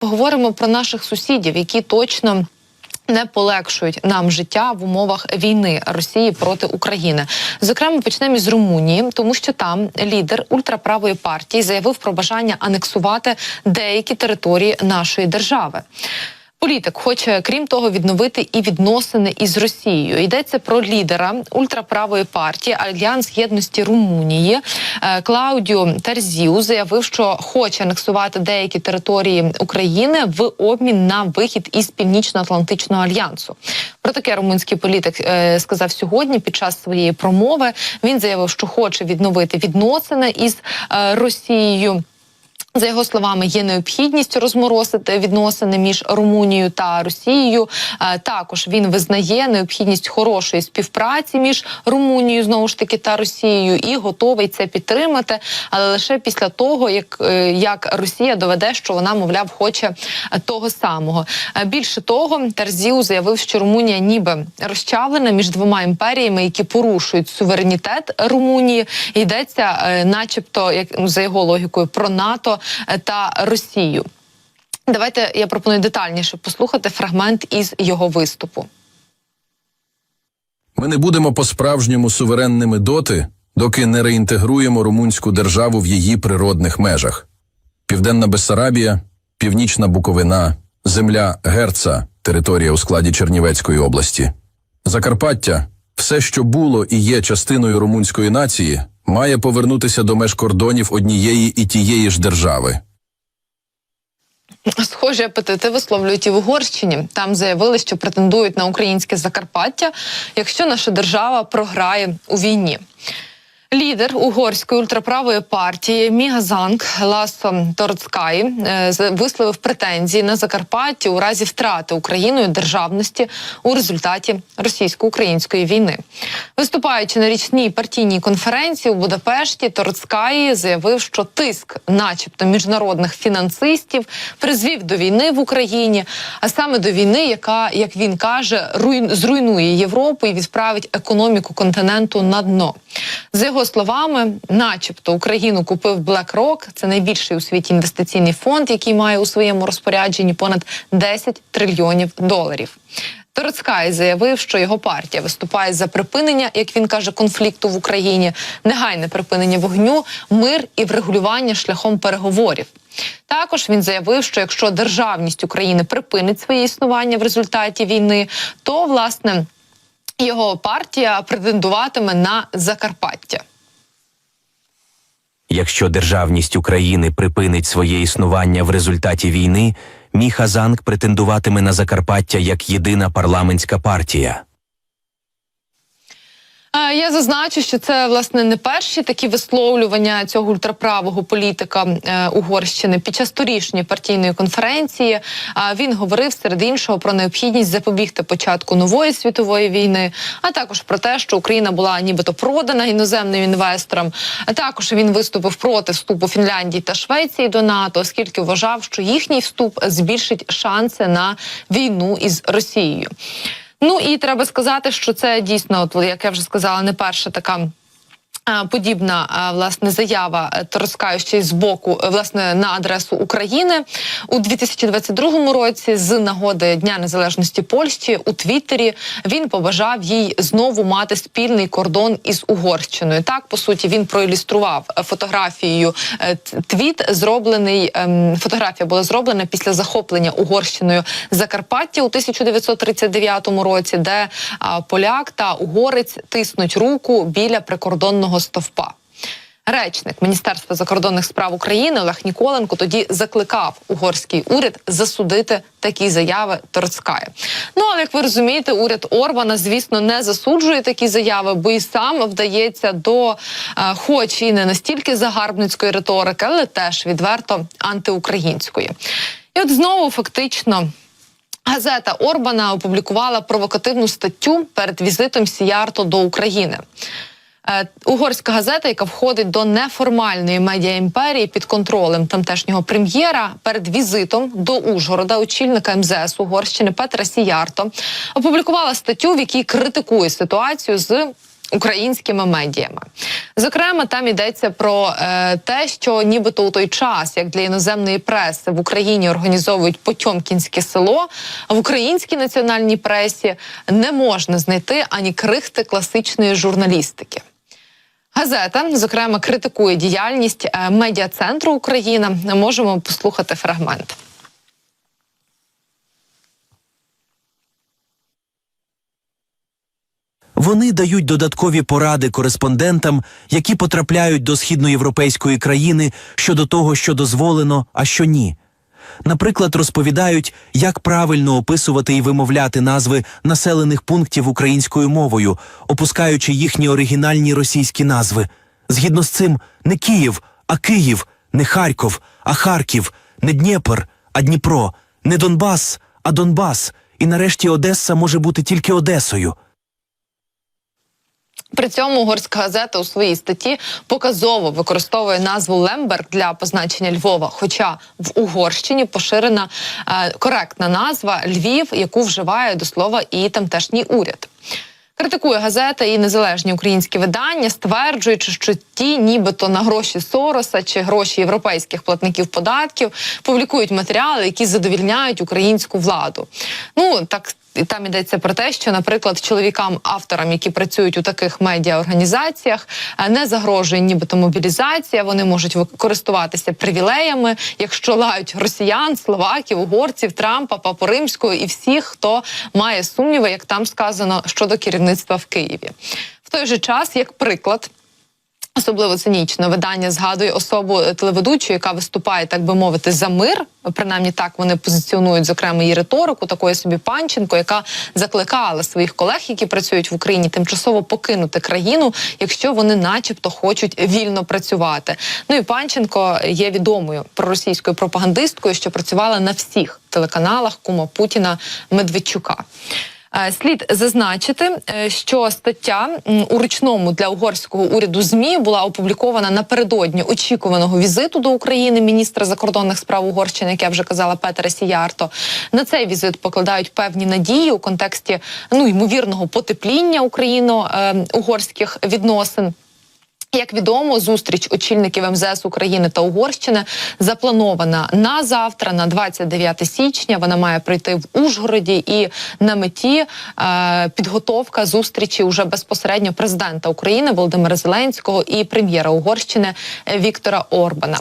Поговоримо про наших сусідів, які точно не полегшують нам життя в умовах війни Росії проти України. Зокрема, почнемо із Румунії, тому що там лідер ультраправої партії заявив про бажання анексувати деякі території нашої держави. Політик хоче, крім того, відновити і відносини із Росією. Йдеться про лідера ультраправої партії Альянс єдності Румунії Клаудіо Тарзіу заявив, що хоче анексувати деякі території України в обмін на вихід із Північно-Атлантичного альянсу. Про таке румунський політик сказав сьогодні під час своєї промови. Він заявив, що хоче відновити відносини із Росією. За його словами, є необхідність розморозити відносини між Румунією та Росією. Також він визнає необхідність хорошої співпраці між Румунією, знову ж таки, та Росією і готовий це підтримати, але лише після того, як Росія доведе, що вона, мовляв, хоче того самого. Більше того, Тарзіу заявив, що Румунія ніби розчавлена між двома імперіями, які порушують суверенітет Румунії. Йдеться, начебто, як за його логікою, про НАТО та Росію. Давайте я пропоную детальніше послухати фрагмент із його виступу. Ми не будемо по-справжньому суверенними доти, доки не реінтегруємо румунську державу в її природних межах. Південна Бессарабія, Північна Буковина, земля Герца, територія у складі Чернівецької області. Закарпаття, все, що було і є частиною румунської нації, має повернутися до меж кордонів однієї і тієї ж держави. Схожі апетити висловлюють і в Угорщині. Там заявили, що претендують на українське Закарпаття, якщо наша держава програє у війні. Лідер угорської ультраправої партії Мігазанг Ласо Торцкай висловив претензії на Закарпаття у разі втрати Україною державності у результаті російсько-української війни. Виступаючи на річній партійній конференції у Будапешті, Торцкай заявив, що тиск, начебто, міжнародних фінансистів призвів до війни в Україні, а саме до війни, яка, як він каже, зруйнує Європу і відправить економіку континенту на дно. За його словами, начебто Україну купив BlackRock, це найбільший у світі інвестиційний фонд, який має у своєму розпорядженні понад 10 трильйонів доларів. Торцкай заявив, що його партія виступає за припинення, як він каже, конфлікту в Україні, негайне припинення вогню, мир і врегулювання шляхом переговорів. Також він заявив, що якщо державність України припинить своє існування в результаті війни, то, власне, його партія претендуватиме на Закарпаття. Якщо державність України припинить своє існування в результаті війни, Мігазанг претендуватиме на Закарпаття як єдина парламентська партія. Я зазначу, що це, власне, не перші такі висловлювання цього ультраправого політика Угорщини. Під час торішньої партійної конференції він говорив, серед іншого, про необхідність запобігти початку нової світової війни, а також про те, що Україна була нібито продана іноземним інвесторам. Також він виступив проти вступу Фінляндії та Швеції до НАТО, оскільки вважав, що їхній вступ збільшить шанси на війну із Росією. Ну і треба сказати, що це дійсно, от, як я вже сказала, не перша така подібна, власне, заява Торцкаю ще й з боку, власне, на адресу України. У 2022 році, з нагоди Дня Незалежності Польщі, у Твіттері він побажав їй знову мати спільний кордон із Угорщиною. Так, по суті, він проілюстрував фотографією твіт, зроблений, фотографія була зроблена після захоплення Угорщиною Закарпаття у 1939 році, де поляк та угорець тиснуть руку біля прикордонного стовпа. Речник Міністерства закордонних справ України Олег Ніколенко тоді закликав угорський уряд засудити такі заяви Торцкая. Ну, але, як ви розумієте, уряд Орбана, звісно, не засуджує такі заяви, бо і сам вдається до, хоч і не настільки загарбницької риторики, але теж відверто антиукраїнської. І от знову фактично газета Орбана опублікувала провокативну статтю перед візитом Сіярто до України. Угорська газета, яка входить до неформальної медіаімперії під контролем тамтешнього прем'єра, перед візитом до Ужгорода очільника МЗС Угорщини Петра Сіярто опублікувала статтю, в якій критикує ситуацію з українськими медіями. Зокрема, там йдеться про те, що нібито у той час, як для іноземної преси в Україні організовують Потьомкінське село, в українській національній пресі не можна знайти ані крихти класичної журналістики. Газета, зокрема, критикує діяльність медіа-центру «Україна». Можемо послухати фрагмент. Вони дають додаткові поради кореспондентам, які потрапляють до східноєвропейської країни щодо того, що дозволено, а що ні. Наприклад, розповідають, як правильно описувати і вимовляти назви населених пунктів українською мовою, опускаючи їхні оригінальні російські назви. Згідно з цим, не Київ, а Київ, не Харків, а Харків, не Дніпр, а Дніпро, не Донбас, а Донбас, і нарешті Одеса може бути тільки Одесою. При цьому угорська газета у своїй статті показово використовує назву Лемберг для позначення Львова, хоча в Угорщині поширена коректна назва Львів, яку вживає до слова і тамтешній уряд. Критикує газета і незалежні українські видання, стверджуючи, що ті нібито на гроші Сороса чи гроші європейських платників податків публікують матеріали, які задовільняють українську владу. Ну, так. І там йдеться про те, що, наприклад, чоловікам-авторам, які працюють у таких медіаорганізаціях, не загрожує нібито мобілізація, вони можуть користуватися привілеями, якщо лають росіян, словаків, угорців, Трампа, Папу Римського і всіх, хто має сумніви, як там сказано, щодо керівництва в Києві. В той же час, як приклад, особливо цинічно, видання згадує особу телеведучої, яка виступає, так би мовити, за мир. Принаймні так вони позиціонують, зокрема, її риторику, такої собі Панченко, яка закликала своїх колег, які працюють в Україні, тимчасово покинути країну, якщо вони начебто хочуть вільно працювати. Ну і Панченко є відомою проросійською пропагандисткою, що працювала на всіх телеканалах кума Путіна Медведчука. Слід зазначити, що стаття у ручному для угорського уряду ЗМІ була опублікована напередодні очікуваного візиту до України міністра закордонних справ Угорщини, як я вже казала, Петера Сіярто. На цей візит покладають певні надії у контексті ймовірного потепління україно-угорських відносин. Як відомо, зустріч очільників МЗС України та Угорщини запланована на завтра, на 29 січня. Вона має пройти в Ужгороді, і на меті підготовка зустрічі уже безпосередньо президента України Володимира Зеленського і прем'єра Угорщини Віктора Орбана.